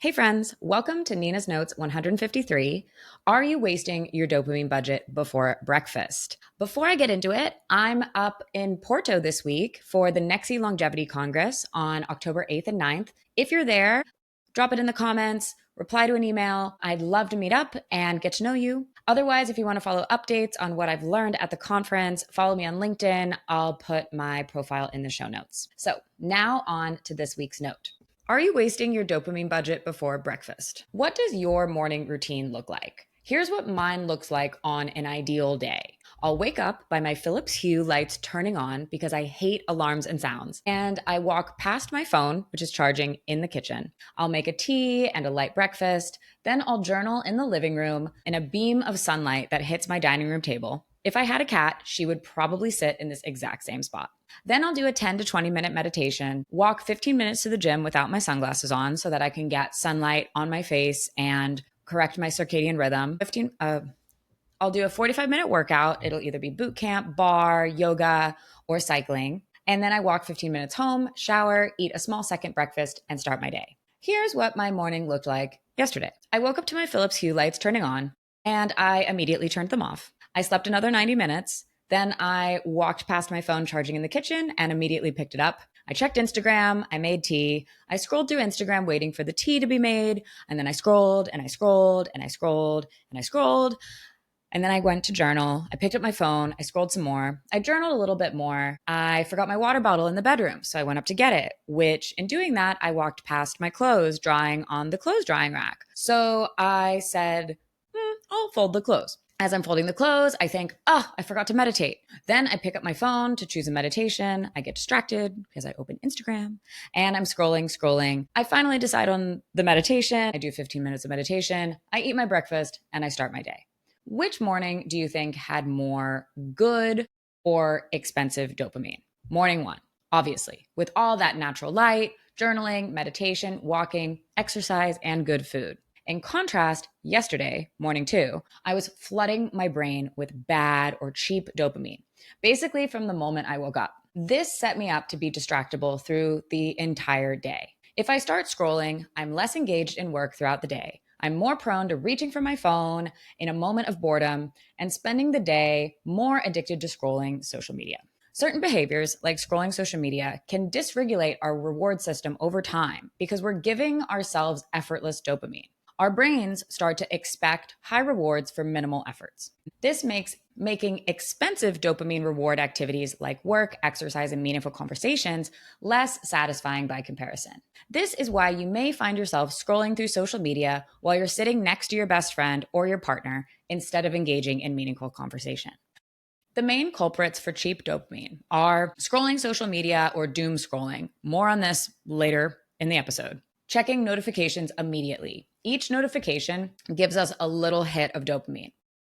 Hey friends, welcome to Nina's Notes 153. Are you wasting your dopamine budget before breakfast? Before I get into it, I'm up in Porto this week for the Nexi Longevity Congress on October 8th and 9th. If you're there, drop it in the comments, reply to an email. I'd love to meet up and get to know you. Otherwise, if you want to follow updates on what I've learned at the conference, follow me on LinkedIn. I'll put my profile in the show notes. So now on to this week's note. Are you wasting your dopamine budget before breakfast? What does your morning routine look like? Here's what mine looks like on an ideal day. I'll wake up by my Philips Hue lights turning on because I hate alarms and sounds. And I walk past my phone, which is charging in the kitchen. I'll make a tea and a light breakfast. Then I'll journal in the living room in a beam of sunlight that hits my dining room table. If I had a cat, she would probably sit in this exact same spot. Then I'll do a 10 to 20-minute meditation, walk 15 minutes to the gym without my sunglasses on so that I can get sunlight on my face and correct my circadian rhythm. I'll do a 45-minute workout. It'll either be boot camp, bar, yoga, or cycling. And then I walk 15 minutes home, shower, eat a small second breakfast, and start my day. Here's what my morning looked like yesterday. I woke up to my Philips Hue lights turning on, and I immediately turned them off. I slept another 90 minutes. Then I walked past my phone charging in the kitchen and immediately picked it up. I checked Instagram, I made tea. I scrolled through Instagram waiting for the tea to be made. And then I scrolled and I scrolled and I scrolled and I scrolled. And then I went to journal. I picked up my phone. I scrolled some more. I journaled a little bit more. I forgot my water bottle in the bedroom. So I went up to get it, which in doing that, I walked past my clothes drying on the clothes drying rack. So I said, I'll fold the clothes. As I'm folding the clothes, I think, I forgot to meditate. Then I pick up my phone to choose a meditation. I get distracted because I open Instagram and I'm scrolling. I finally decide on the meditation. I do 15 minutes of meditation. I eat my breakfast and I start my day. Which morning do you think had more good or expensive dopamine? Morning one, obviously, with all that natural light, journaling, meditation, walking, exercise, and good food. In contrast, yesterday, morning two, I was flooding my brain with bad or cheap dopamine, basically from the moment I woke up. This set me up to be distractible through the entire day. If I start scrolling, I'm less engaged in work throughout the day. I'm more prone to reaching for my phone in a moment of boredom and spending the day more addicted to scrolling social media. Certain behaviors, like scrolling social media, can dysregulate our reward system over time because we're giving ourselves effortless dopamine. Our brains start to expect high rewards for minimal efforts. This makes making expensive dopamine reward activities like work, exercise, and meaningful conversations less satisfying by comparison. This is why you may find yourself scrolling through social media while you're sitting next to your best friend or your partner instead of engaging in meaningful conversation. The main culprits for cheap dopamine are scrolling social media or doom scrolling. More on this later in the episode. Checking notifications immediately. Each notification gives us a little hit of dopamine.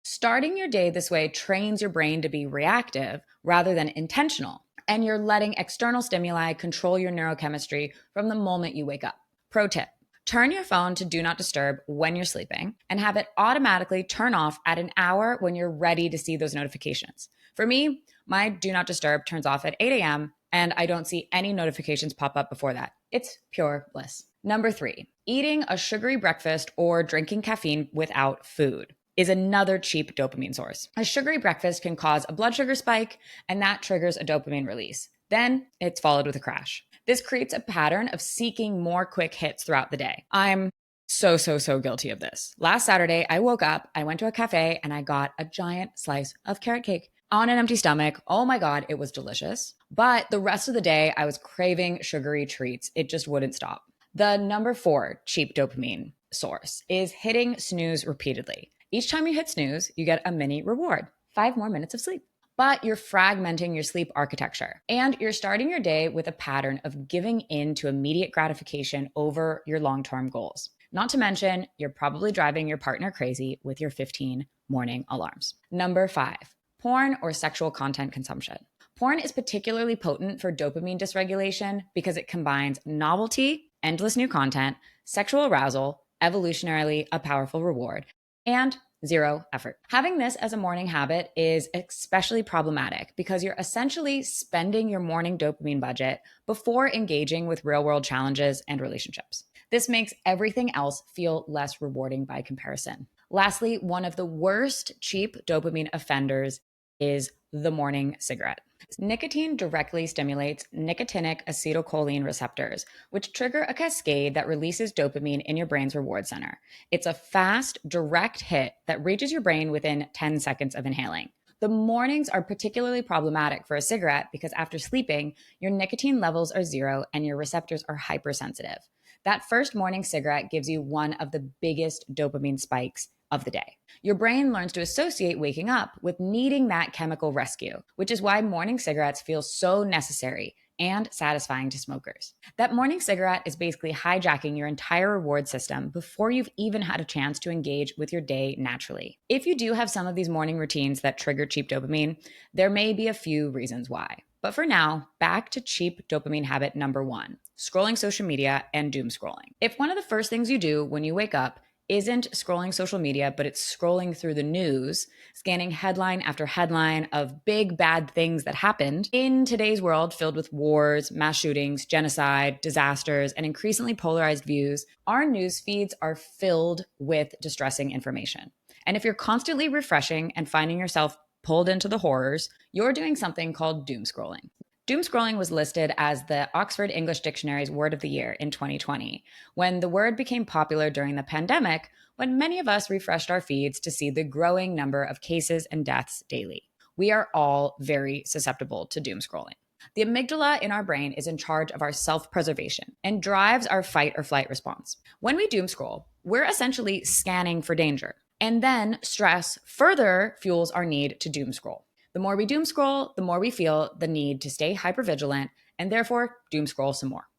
Starting your day this way trains your brain to be reactive rather than intentional, and you're letting external stimuli control your neurochemistry from the moment you wake up. Pro tip: turn your phone to do not disturb when you're sleeping and have it automatically turn off at an hour when you're ready to see those notifications. For me, my do not disturb turns off at 8 a.m. and I don't see any notifications pop up before that. It's pure bliss. Number 3, eating a sugary breakfast or drinking caffeine without food is another cheap dopamine source. A sugary breakfast can cause a blood sugar spike, and that triggers a dopamine release. Then it's followed with a crash. This creates a pattern of seeking more quick hits throughout the day. I'm so guilty of this. Last Saturday, I woke up, I went to a cafe, and I got a giant slice of carrot cake on an empty stomach. Oh my God, it was delicious. But the rest of the day, I was craving sugary treats. It just wouldn't stop. The number 4 cheap dopamine source is hitting snooze repeatedly. Each time you hit snooze, you get a mini reward, 5 more minutes of sleep. But you're fragmenting your sleep architecture, and you're starting your day with a pattern of giving in to immediate gratification over your long-term goals. Not to mention, you're probably driving your partner crazy with your 15 morning alarms. Number 5, porn or sexual content consumption. Porn is particularly potent for dopamine dysregulation because it combines novelty, endless new content, sexual arousal, evolutionarily a powerful reward, and zero effort. Having this as a morning habit is especially problematic because you're essentially spending your morning dopamine budget before engaging with real-world challenges and relationships. This makes everything else feel less rewarding by comparison. Lastly, one of the worst cheap dopamine offenders is the morning cigarette. Nicotine directly stimulates nicotinic acetylcholine receptors, which trigger a cascade that releases dopamine in your brain's reward center. It's a fast, direct hit that reaches your brain within 10 seconds of inhaling. The mornings are particularly problematic for a cigarette because after sleeping, your nicotine levels are zero and your receptors are hypersensitive. That first morning cigarette gives you one of the biggest dopamine spikes of the day. Your brain learns to associate waking up with needing that chemical rescue, which is why morning cigarettes feel so necessary and satisfying to smokers. That morning cigarette is basically hijacking your entire reward system before you've even had a chance to engage with your day naturally. If you do have some of these morning routines that trigger cheap dopamine, there may be a few reasons why. But for now, back to cheap dopamine habit number 1, scrolling social media and doom scrolling. If one of the first things you do when you wake up isn't scrolling social media, but it's scrolling through the news, scanning headline after headline of big bad things that happened in today's world filled with wars, mass shootings, genocide, disasters, and increasingly polarized views, our news feeds are filled with distressing information. And if you're constantly refreshing and finding yourself pulled into the horrors, you're doing something called doom scrolling. Doom scrolling was listed as the Oxford English Dictionary's word of the year in 2020, when the word became popular during the pandemic, when many of us refreshed our feeds to see the growing number of cases and deaths daily. We are all very susceptible to doom scrolling. The amygdala in our brain is in charge of our self-preservation and drives our fight or flight response. When we doom scroll, we're essentially scanning for danger. And then stress further fuels our need to doom scroll. The more we doom scroll, the more we feel the need to stay hypervigilant and therefore doom scroll some more.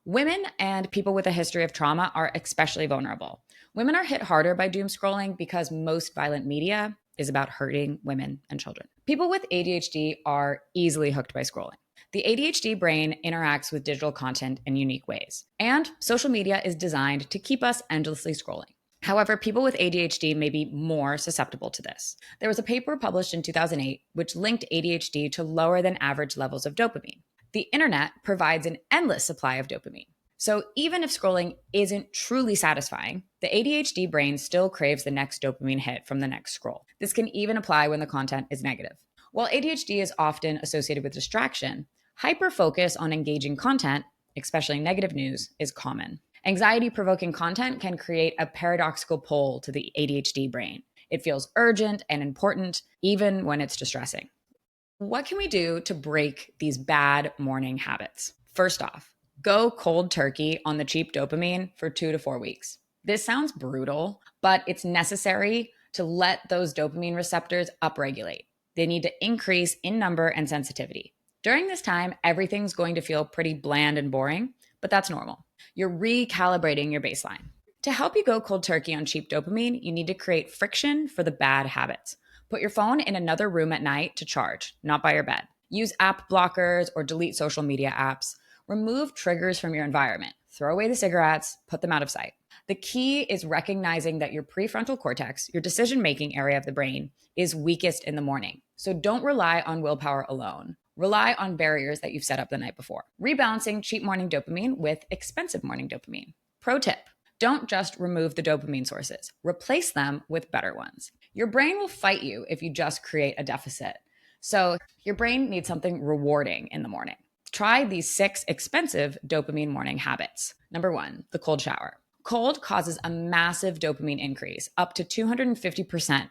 Women and people with a history of trauma are especially vulnerable. Women are hit harder by doom scrolling because most violent media is about hurting women and children. People with ADHD are easily hooked by scrolling. The ADHD brain interacts with digital content in unique ways, and social media is designed to keep us endlessly scrolling. However, people with ADHD may be more susceptible to this. There was a paper published in 2008 which linked ADHD to lower than average levels of dopamine. The internet provides an endless supply of dopamine. So even if scrolling isn't truly satisfying, the ADHD brain still craves the next dopamine hit from the next scroll. This can even apply when the content is negative. While ADHD is often associated with distraction, hyper-focus on engaging content, especially negative news, is common. Anxiety-provoking content can create a paradoxical pull to the ADHD brain. It feels urgent and important, even when it's distressing. What can we do to break these bad morning habits? First off, go cold turkey on the cheap dopamine for 2 to 4 weeks. This sounds brutal, but it's necessary to let those dopamine receptors upregulate. They need to increase in number and sensitivity. During this time, everything's going to feel pretty bland and boring, but that's normal. You're recalibrating your baseline. To help you go cold turkey on cheap dopamine, you need to create friction for the bad habits. Put your phone in another room at night to charge, not by your bed. Use app blockers or delete social media apps. Remove triggers from your environment. Throw away the cigarettes, put them out of sight. The key is recognizing that your prefrontal cortex, your decision-making area of the brain, is weakest in the morning. So don't rely on willpower alone. Rely on barriers that you've set up the night before. Rebalancing cheap morning dopamine with expensive morning dopamine. Pro tip, don't just remove the dopamine sources. Replace them with better ones. Your brain will fight you if you just create a deficit. So your brain needs something rewarding in the morning. Try these 6 expensive dopamine morning habits. Number 1, the cold shower. Cold causes a massive dopamine increase, up to 250%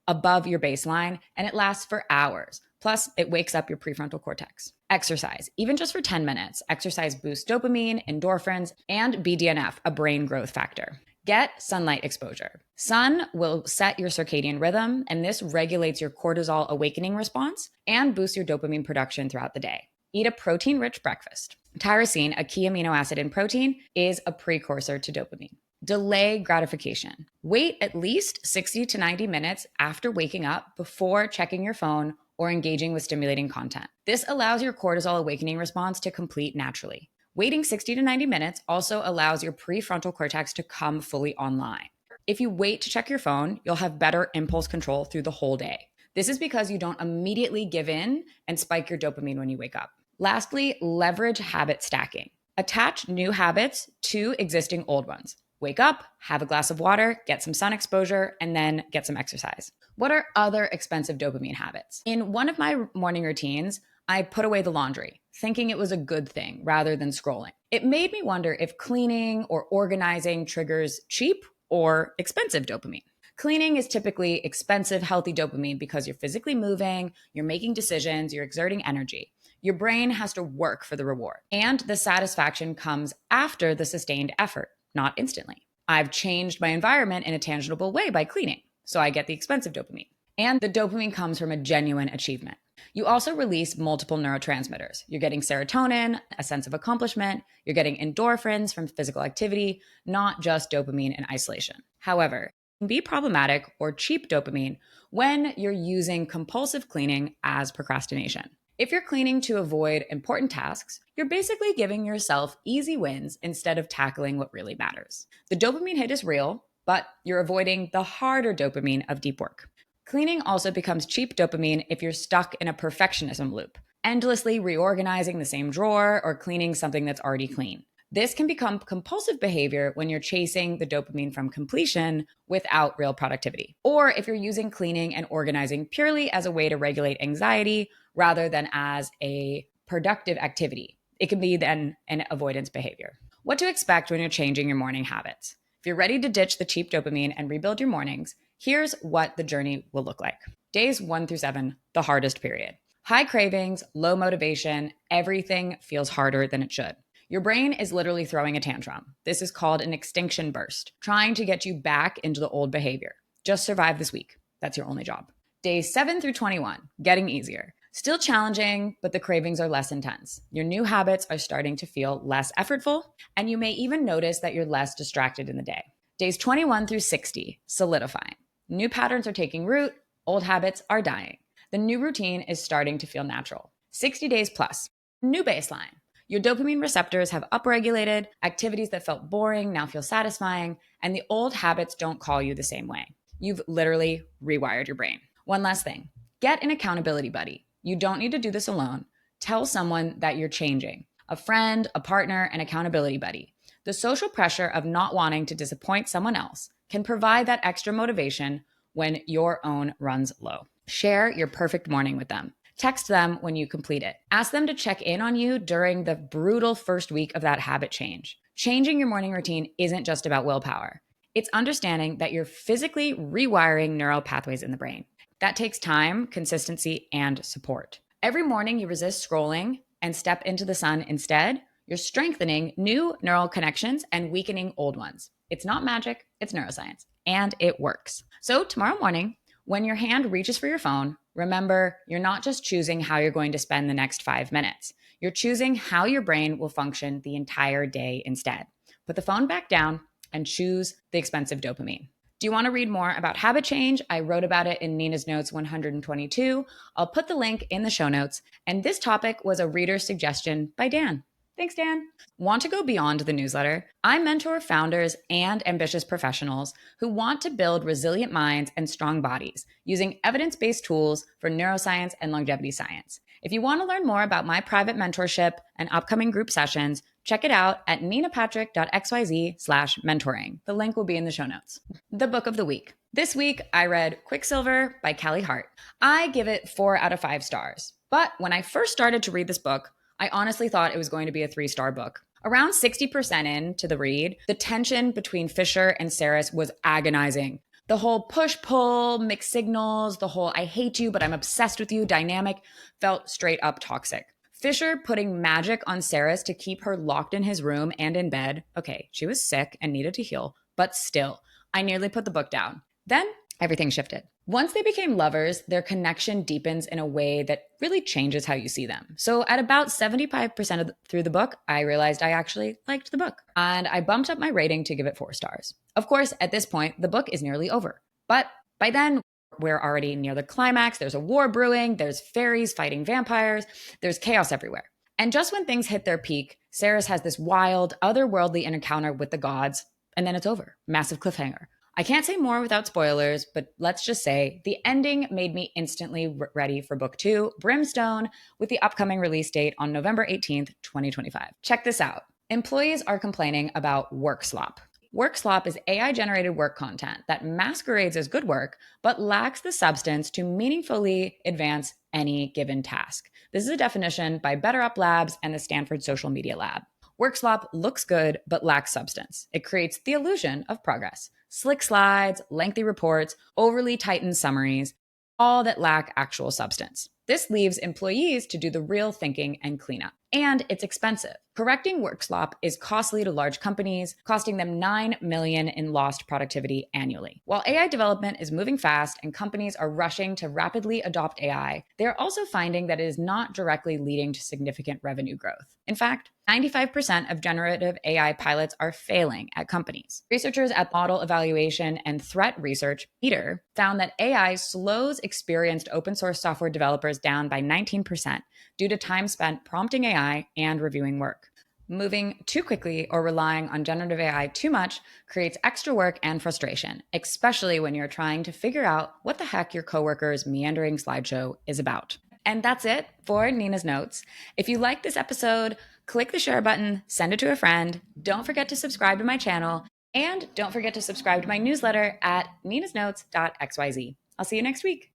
above your baseline, and it lasts for hours. Plus, it wakes up your prefrontal cortex. Exercise, even just for 10 minutes. Exercise boosts dopamine, endorphins, and BDNF, a brain growth factor. Get sunlight exposure. Sun will set your circadian rhythm, and this regulates your cortisol awakening response and boosts your dopamine production throughout the day. Eat a protein-rich breakfast. Tyrosine, a key amino acid in protein, is a precursor to dopamine. Delay gratification. Wait at least 60 to 90 minutes after waking up before checking your phone or engaging with stimulating content. This allows your cortisol awakening response to complete naturally. Waiting 60 to 90 minutes also allows your prefrontal cortex to come fully online. If you wait to check your phone, you'll have better impulse control through the whole day. This is because you don't immediately give in and spike your dopamine when you wake up. Lastly, leverage habit stacking. Attach new habits to existing old ones. Wake up, have a glass of water, get some sun exposure, and then get some exercise. What are other expensive dopamine habits? In one of my morning routines, I put away the laundry, thinking it was a good thing rather than scrolling. It made me wonder if cleaning or organizing triggers cheap or expensive dopamine. Cleaning is typically expensive, healthy dopamine because you're physically moving, you're making decisions, you're exerting energy. Your brain has to work for the reward. And the satisfaction comes after the sustained effort, not instantly. I've changed my environment in a tangible way by cleaning, so I get the expensive dopamine. And the dopamine comes from a genuine achievement. You also release multiple neurotransmitters. You're getting serotonin, a sense of accomplishment. You're getting endorphins from physical activity, not just dopamine in isolation. However, it can be problematic or cheap dopamine when you're using compulsive cleaning as procrastination. If you're cleaning to avoid important tasks, you're basically giving yourself easy wins instead of tackling what really matters. The dopamine hit is real, but you're avoiding the harder dopamine of deep work. Cleaning also becomes cheap dopamine if you're stuck in a perfectionism loop, endlessly reorganizing the same drawer or cleaning something that's already clean. This can become compulsive behavior when you're chasing the dopamine from completion without real productivity. Or if you're using cleaning and organizing purely as a way to regulate anxiety rather than as a productive activity. It can be then an avoidance behavior. What to expect when you're changing your morning habits. If you're ready to ditch the cheap dopamine and rebuild your mornings, here's what the journey will look like. Days 1 through 7, the hardest period. High cravings, low motivation, everything feels harder than it should. Your brain is literally throwing a tantrum. This is called an extinction burst, trying to get you back into the old behavior. Just survive this week. That's your only job. Days 7 through 21, getting easier. Still challenging, but the cravings are less intense. Your new habits are starting to feel less effortful, and you may even notice that you're less distracted in the day. Days 21 through 60, solidifying. New patterns are taking root, old habits are dying. The new routine is starting to feel natural. 60 days plus, new baseline. Your dopamine receptors have upregulated, activities that felt boring now feel satisfying, and the old habits don't call you the same way. You've literally rewired your brain. One last thing, get an accountability buddy. You don't need to do this alone. Tell someone that you're changing. A friend, a partner, an accountability buddy. The social pressure of not wanting to disappoint someone else can provide that extra motivation when your own runs low. Share your perfect morning with them. Text them when you complete it. Ask them to check in on you during the brutal first week of that habit change. Changing your morning routine isn't just about willpower. It's understanding that you're physically rewiring neural pathways in the brain. That takes time, consistency, and support. Every morning you resist scrolling and step into the sun instead, you're strengthening new neural connections and weakening old ones. It's not magic, it's neuroscience, and it works. So tomorrow morning, when your hand reaches for your phone, remember, you're not just choosing how you're going to spend the next 5 minutes. You're choosing how your brain will function the entire day instead. Put the phone back down and choose the expensive dopamine. Do you want to read more about habit change? I wrote about it in Nina's Notes 122. I'll put the link in the show notes. And this topic was a reader's suggestion by Dan. Thanks, Dan. Want to go beyond the newsletter? I mentor founders and ambitious professionals who want to build resilient minds and strong bodies using evidence-based tools for neuroscience and longevity science. If you want to learn more about my private mentorship and upcoming group sessions, check it out at ninapatrick.xyz/mentoring. The link will be in the show notes. The book of the week. This week, I read Quicksilver by Kelly Hart. I give it 4 out of 5 stars. But when I first started to read this book, I honestly thought it was going to be a 3-star book. Around 60% into the read, the tension between Fisher and Saris was agonizing. The whole push-pull, mixed signals, the whole I hate you but I'm obsessed with you dynamic felt straight up toxic. Fisher putting magic on Saris to keep her locked in his room and in bed. Okay, she was sick and needed to heal, but still, I nearly put the book down. Then everything shifted. Once they became lovers, their connection deepens in a way that really changes how you see them. So at about 75% through the book, I realized I actually liked the book. And I bumped up my rating to give it 4 stars. Of course, at this point, the book is nearly over. But by then, we're already near the climax. There's a war brewing. There's fairies fighting vampires. There's chaos everywhere. And just when things hit their peak, Saris has this wild, otherworldly encounter with the gods. And then it's over. Massive cliffhanger. I can't say more without spoilers, but let's just say the ending made me instantly ready for book 2, Brimstone, with the upcoming release date on November 18th, 2025. Check this out. Employees are complaining about work slop. Work slop is AI generated work content that masquerades as good work, but lacks the substance to meaningfully advance any given task. This is a definition by Better Up Labs and the Stanford Social Media Lab. Work slop looks good, but lacks substance. It creates the illusion of progress. Slick slides, lengthy reports, overly tightened summaries, all that lack actual substance. This leaves employees to do the real thinking and cleanup. And it's expensive. Correcting work slop is costly to large companies, costing them $9 million in lost productivity annually. While AI development is moving fast and companies are rushing to rapidly adopt AI, they're also finding that it is not directly leading to significant revenue growth. In fact, 95% of generative AI pilots are failing at companies. Researchers at Model Evaluation and Threat Research, Peter, found that AI slows experienced open source software developers down by 19% due to time spent prompting AI and reviewing work. Moving too quickly or relying on generative AI too much creates extra work and frustration, especially when you're trying to figure out what the heck your coworker's meandering slideshow is about. And that's it for Nina's Notes. If you like this episode, click the share button, send it to a friend. Don't forget to subscribe to my channel, and don't forget to subscribe to my newsletter at ninasnotes.xyz. I'll see you next week.